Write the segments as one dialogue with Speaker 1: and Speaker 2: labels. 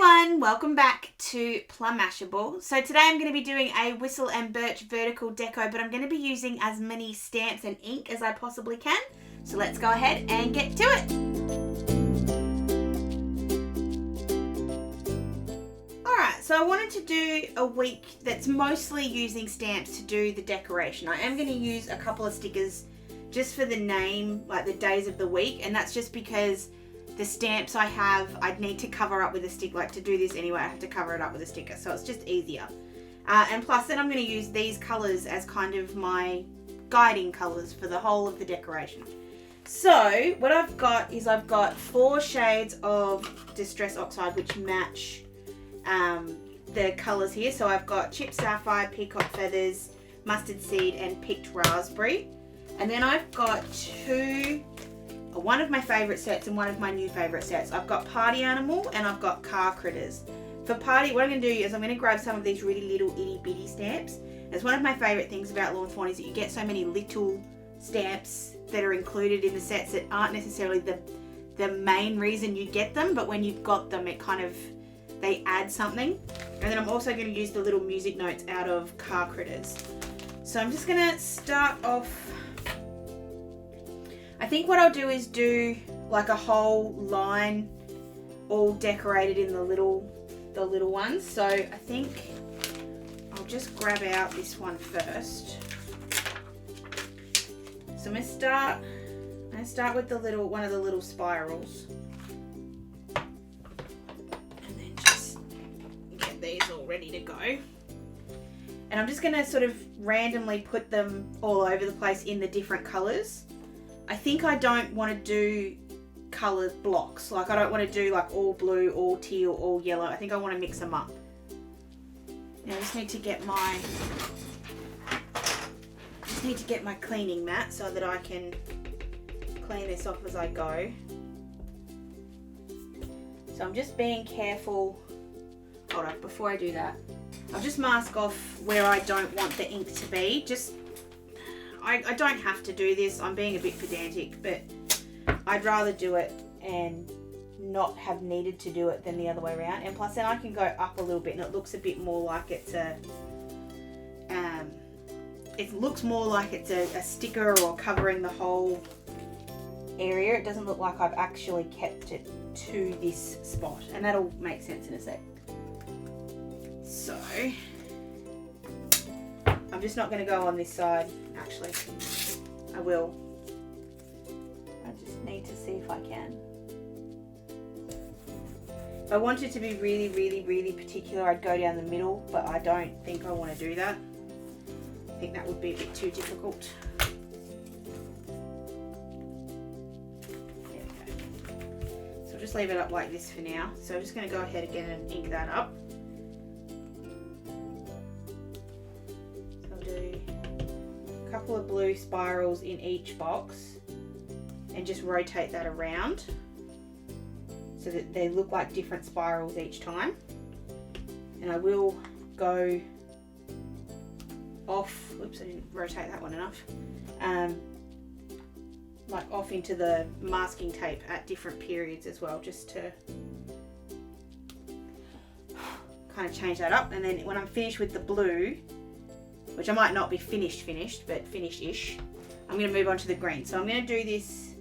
Speaker 1: everyone, welcome back to Plum Mashable. So today I'm going to be doing a Whistle and Birch vertical deco, but I'm going to be using as many stamps and ink as I possibly can. So let's go ahead and get to it. Alright, so I wanted to do a week that's mostly using stamps to do the decoration. I am going to use a couple of stickers just for the name, like the days of the week, and that's just because the stamps I have, I'd need to cover up with a stick. Like to do this anyway, I have to cover it up with a sticker, so it's just easier. And plus then I'm going to use these colours as kind of my guiding colours for the whole of the decoration. So what I've got is I've got 4 shades of Distress Oxide which match the colours here. So I've got Chipped Sapphire, Peacock Feathers, Mustard Seed and Picked Raspberry. And then I've got one of my favourite sets and one of my new favourite sets. I've got Party Animal and I've got Car Critters. For Party, what I'm going to do is I'm going to grab some of these really little itty bitty stamps. It's one of my favourite things about Lawn Fawn is that you get so many little stamps that are included in the sets that aren't necessarily the main reason you get them, but when you've got them it kind of, they add something. And then I'm also going to use the little music notes out of Car Critters. So I'm just going to start off. I think what I'll do is do like a whole line all decorated in the little ones. So I think I'll just grab out this one first. So I'm gonna start with the one of the little spirals. And then just get these all ready to go. And I'm just gonna sort of randomly put them all over the place in the different colours. I think I don't want to do coloured blocks. Like I don't want to do like all blue, all teal, all yellow. I think I want to mix them up. Now I just need to get my cleaning mat so that I can clean this off as I go. So I'm just being careful. Hold on, before I do that, I'll just mask off where I don't want the ink to be. I don't have to do this, I'm being a bit pedantic, but I'd rather do it and not have needed to do it than the other way around. And plus then I can go up a little bit and it looks a bit more like it's a sticker or covering the whole area. It doesn't look like I've actually kept it to this spot, and that'll make sense in a sec. So I'm just not going to go on this side. Actually, I will. I just need to see if I can. If I wanted to be really, really, really particular, I'd go down the middle, but I don't think I want to do that. I think that would be a bit too difficult. There we go. So I'll just leave it up like this for now. So I'm just going to go ahead again and ink that up. Couple of blue spirals in each box and just rotate that around so that they look like different spirals each time. And I will go off, oops, I didn't rotate that one enough, like off into the masking tape at different periods as well, just to kind of change that up. And then when I'm finished with the blue, which I might not be finished, but finished-ish, I'm going to move on to the green. So I'm going to do this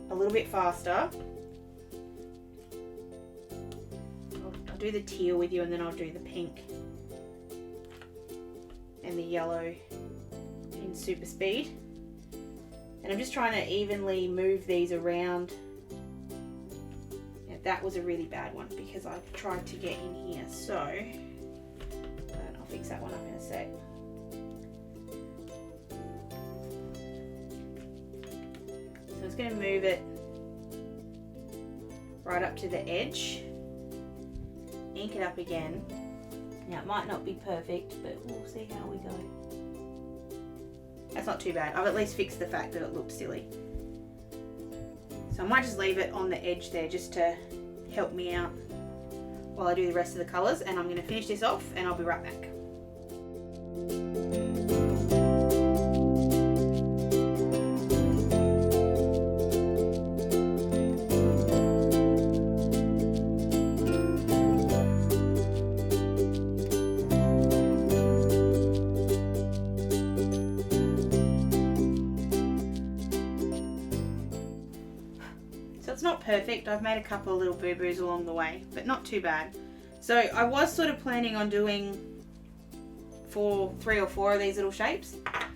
Speaker 1: a little bit faster. I'll do the teal with you and then I'll do the pink and the yellow in super speed. And I'm just trying to evenly move these around. Yeah, that was a really bad one because I tried to get in here. So I'll fix that one up in a sec. So I'm just going to move it right up to the edge, ink it up again. Now it might not be perfect, but we'll see how we go. That's not too bad. I've at least fixed the fact that it looked silly. So I might just leave it on the edge there just to help me out while I do the rest of the colours, and I'm going to finish this off and I'll be right back. perfect. I've made a couple of little boo-boos along the way, but not too bad. So I was sort of planning on doing 3 or 4 of these little shapes,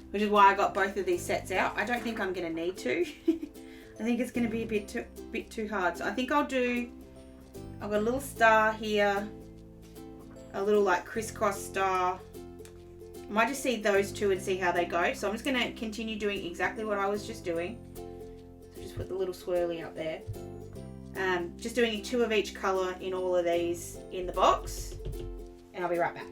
Speaker 1: which is why I got both of these sets out. I don't think I'm going to need to. I think it's going to be a bit too hard. So I think I've got a little star here, a little like crisscross star. I might just see those two and see how they go. So I'm just going to continue doing exactly what I was just doing. So just put the little swirly up there. Just doing 2 of each colour in all of these in the box, and I'll be right back.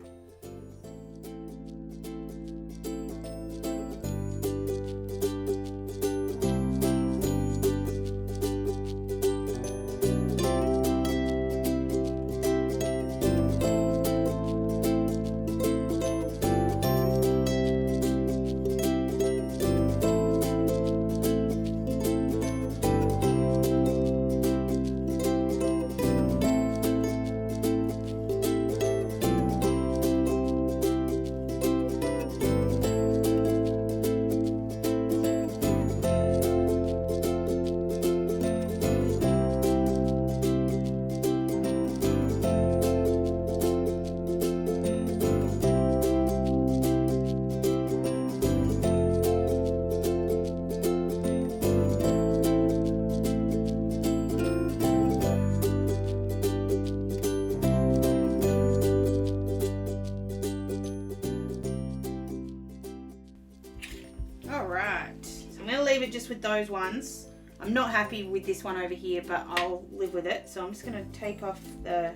Speaker 1: Just with those ones. I'm not happy with this one over here, but I'll live with it. So I'm just going to take off the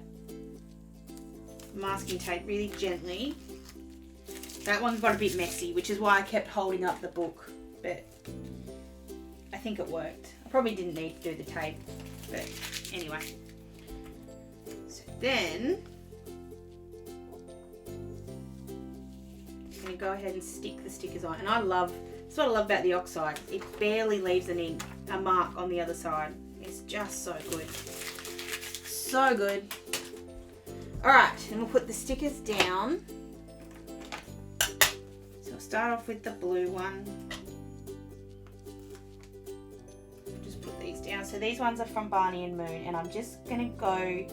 Speaker 1: masking tape really gently. That one got a bit messy, which is why I kept holding up the book, but I think it worked. I probably didn't need to do the tape, but anyway. So then I'm going to go ahead and stick the stickers on, and that's what I love about the Oxide. It barely leaves a mark on the other side. It's just so good. So good. Alright, and we'll put the stickers down. So I'll start off with the blue one. Just put these down. So these ones are from Barney and Moon, and I'm just going to go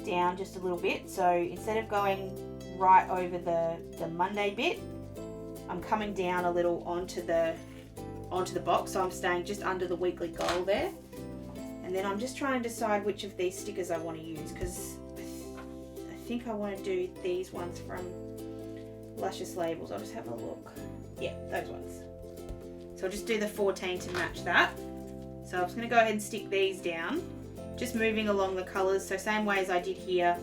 Speaker 1: down just a little bit. So instead of going right over the Monday bit, I'm coming down a little onto the box, so I'm staying just under the weekly goal there. And then I'm just trying to decide which of these stickers I want to use, because I think I want to do these ones from Luscious Labels. I'll just have a look. Yeah, those ones. So I'll just do the 14 to match that. So I'm just going to go ahead and stick these down, just moving along the colours. So same way as I did here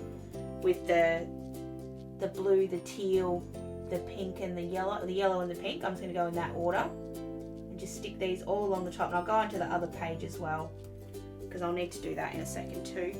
Speaker 1: with the blue, the teal, the pink and the yellow and the pink. I'm just going to go in that order and just stick these all along the top, and I'll go into the other page as well because I'll need to do that in a second too.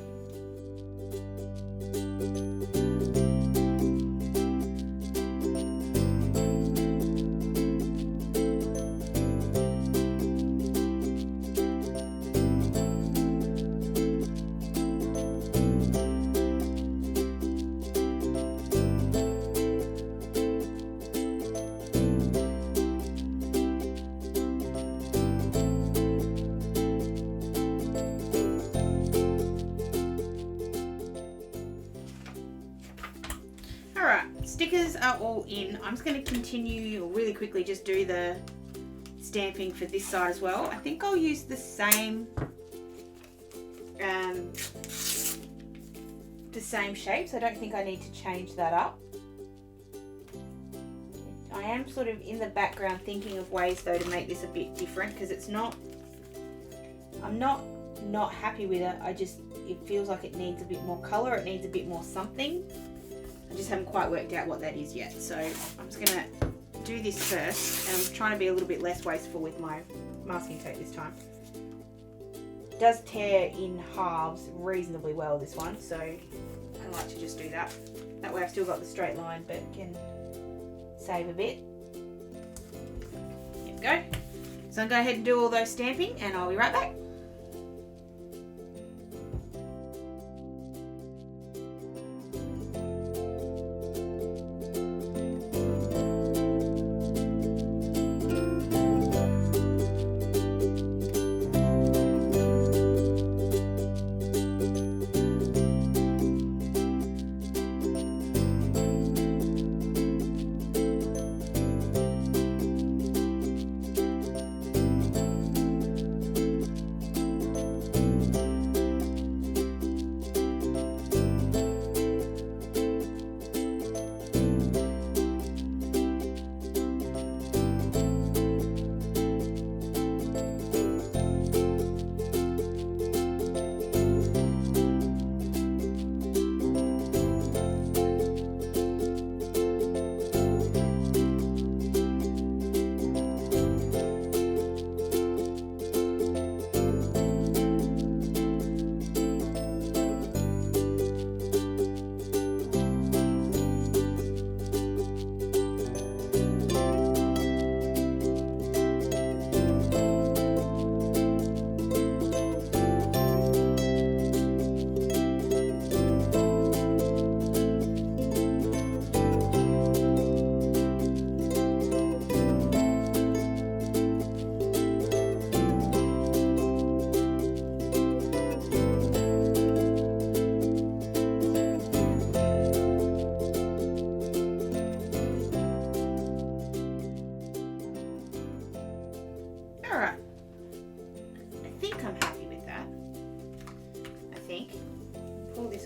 Speaker 1: Stickers are all in. I'm just going to continue really quickly, just do the stamping for this side as well. I think I'll use the same shapes. I don't think I need to change that up. I am sort of in the background thinking of ways though to make this a bit different, because it's not, I'm not happy with it. It feels like it needs a bit more colour, it needs a bit more something. I just haven't quite worked out what that is yet. So I'm just going to do this first, and I'm trying to be a little bit less wasteful with my masking tape this time. It does tear in halves reasonably well, this one, so I like to just do that. That way I've still got the straight line, but can save a bit. There we go. So I'll go ahead and do all those stamping, and I'll be right back.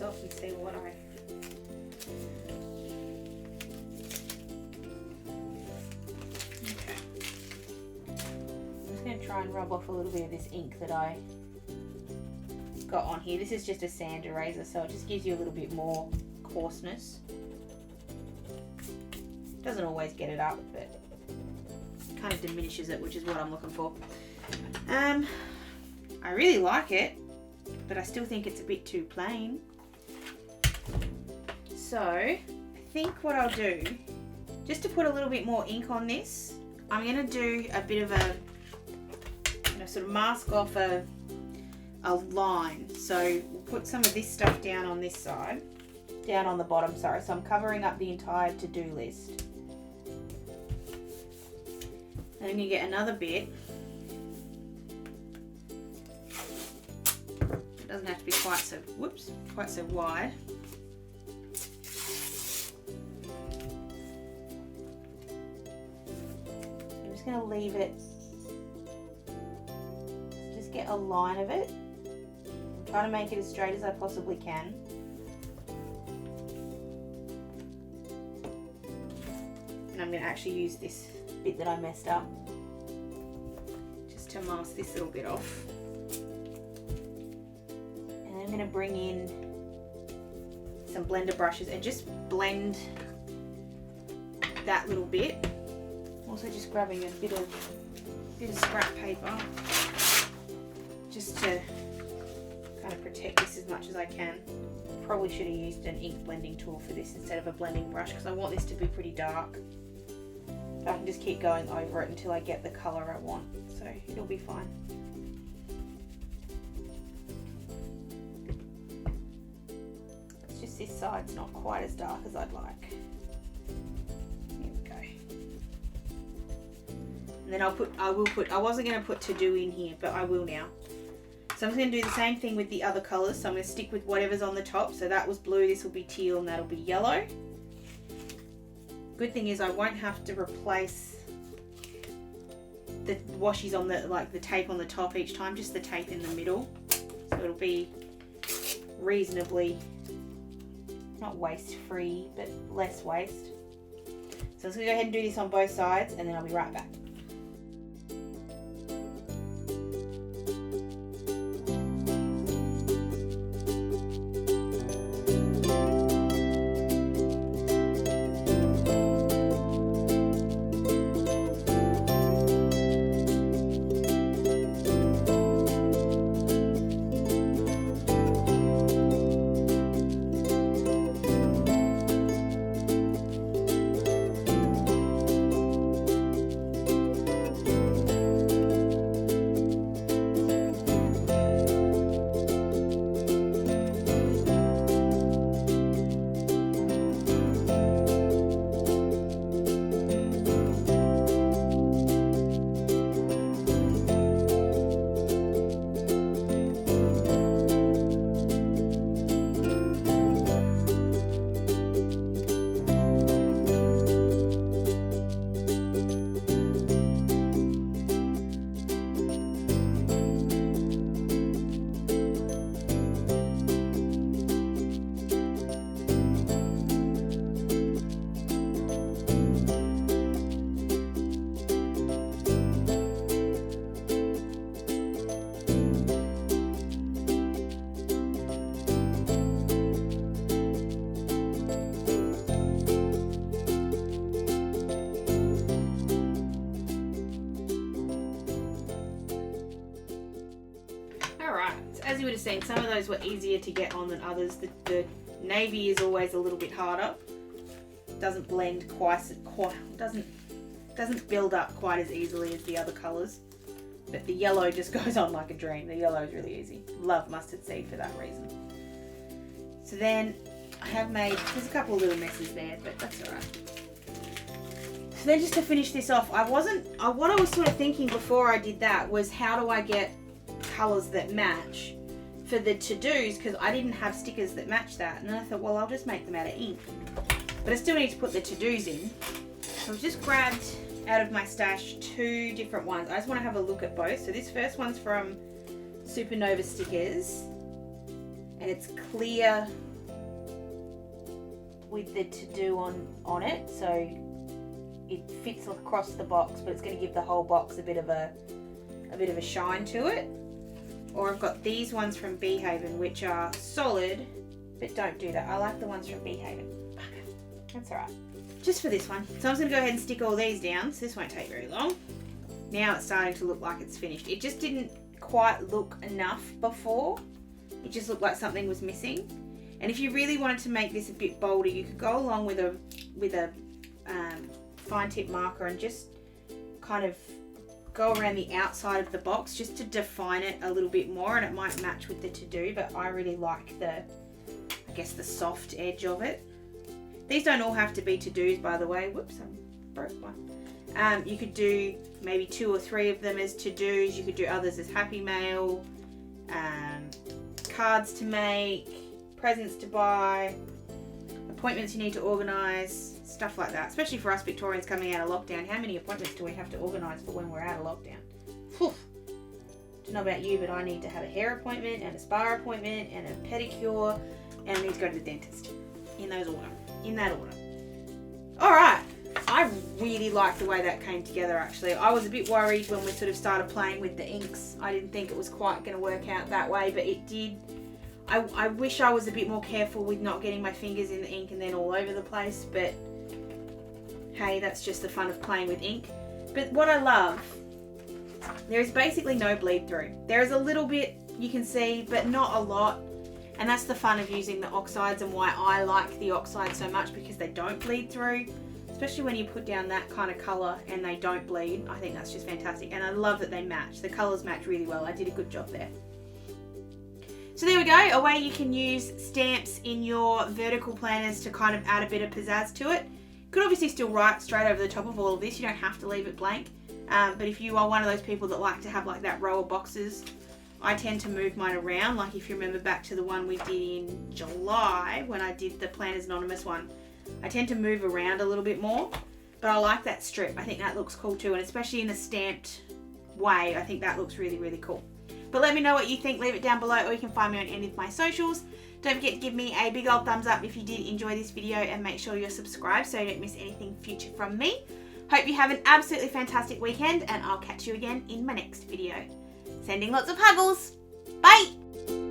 Speaker 1: off and see what I... Okay. I'm just going to try and rub off a little bit of this ink that I got on here. This is just a sand eraser, so it just gives you a little bit more coarseness. Doesn't always get it up, but kind of diminishes it, which is what I'm looking for. I really like it, but I still think it's a bit too plain. So I think what I'll do, just to put a little bit more ink on this, I'm going to do a bit of a, sort of mask off a line. So we'll put some of this stuff down on this side, down on the bottom, sorry. So I'm covering up the entire to-do list. And then you get another bit. It doesn't have to be quite so, quite so wide. I'm just going to leave it, just get a line of it. Try to make it as straight as I possibly can. And I'm going to actually use this bit that I messed up just to mask this little bit off. And then I'm going to bring in some blender brushes and just blend that little bit. Also just grabbing a bit of scrap paper just to kind of protect this as much as I can. Probably should have used an ink blending tool for this instead of a blending brush, because I want this to be pretty dark. I can just keep going over it until I get the colour I want, so it'll be fine. It's just this side's not quite as dark as I'd like. Here we go. And then I wasn't going to put to do in here, but I will now. So I'm just going to do the same thing with the other colours. So I'm going to stick with whatever's on the top. So that was blue, this will be teal, and that'll be yellow. Good thing is I won't have to replace the washies on the, like the tape on the top each time, just the tape in the middle. So it'll be reasonably, not waste free, but less waste. So I'm just going to go ahead and do this on both sides, and then I'll be right back. As you would have seen, some of those were easier to get on than others. The navy is always a little bit harder. Doesn't blend doesn't build up quite as easily as the other colours. But the yellow just goes on like a dream. The yellow is really easy. Love mustard seed for that reason. So then I have made, there's a couple of little messes there, but that's alright. So then just to finish this off, what I was sort of thinking before I did that was, how do I get colours that match for the to-dos, because I didn't have stickers that match that, and then I thought, well, I'll just make them out of ink, but I still need to put the to-dos in. So I've just grabbed out of my stash 2 different ones. I just want to have a look at both. So this first one's from Supernova Stickers, and it's clear with the to-do on it, so it fits across the box, but it's going to give the whole box a bit of a shine to it. Or I've got these ones from Beehaven, which are solid, but don't do that. I like the ones from Beehaven. That's alright. Just for this one. So I'm just going to go ahead and stick all these down, so this won't take very long. Now it's starting to look like it's finished. It just didn't quite look enough before. It just looked like something was missing. And if you really wanted to make this a bit bolder, you could go along with a fine tip marker and just kind of go around the outside of the box just to define it a little bit more, and it might match with the to-do, but I really like the soft edge of it. These don't all have to be to-dos, by the way. Whoops, I broke one. You could do maybe 2 or 3 of them as to-dos. You could do others as happy mail, cards to make, presents to buy, appointments you need to organise, stuff like that. Especially for us Victorians coming out of lockdown. How many appointments do we have to organise for when we're out of lockdown? Whew. Don't know about you, but I need to have a hair appointment and a spa appointment and a pedicure, and I need to go to the dentist. In that order. Alright, I really like the way that came together actually. I was a bit worried when we sort of started playing with the inks. I didn't think it was quite going to work out that way, but it did. I wish I was a bit more careful with not getting my fingers in the ink and then all over the place, but hey, that's just the fun of playing with ink. But what I love, there is basically no bleed through. There is a little bit you can see, but not a lot. And that's the fun of using the oxides and why I like the oxide so much, because they don't bleed through. Especially when you put down that kind of colour and they don't bleed. I think that's just fantastic. And I love that they match. The colours match really well. I did a good job there. So there we go, a way you can use stamps in your vertical planners to kind of add a bit of pizzazz to it. You could obviously still write straight over the top of all of this, you don't have to leave it blank. But if you are one of those people that like to have like that row of boxes, I tend to move mine around. Like if you remember back to the one we did in July, when I did the Planners Anonymous one, I tend to move around a little bit more. But I like that strip, I think that looks cool too, and especially in a stamped way, I think that looks really, really cool. But let me know what you think, leave it down below, or you can find me on any of my socials. Don't forget to give me a big old thumbs up if you did enjoy this video, and make sure you're subscribed so you don't miss anything future from me. Hope you have an absolutely fantastic weekend, and I'll catch you again in my next video. Sending lots of huggles. Bye!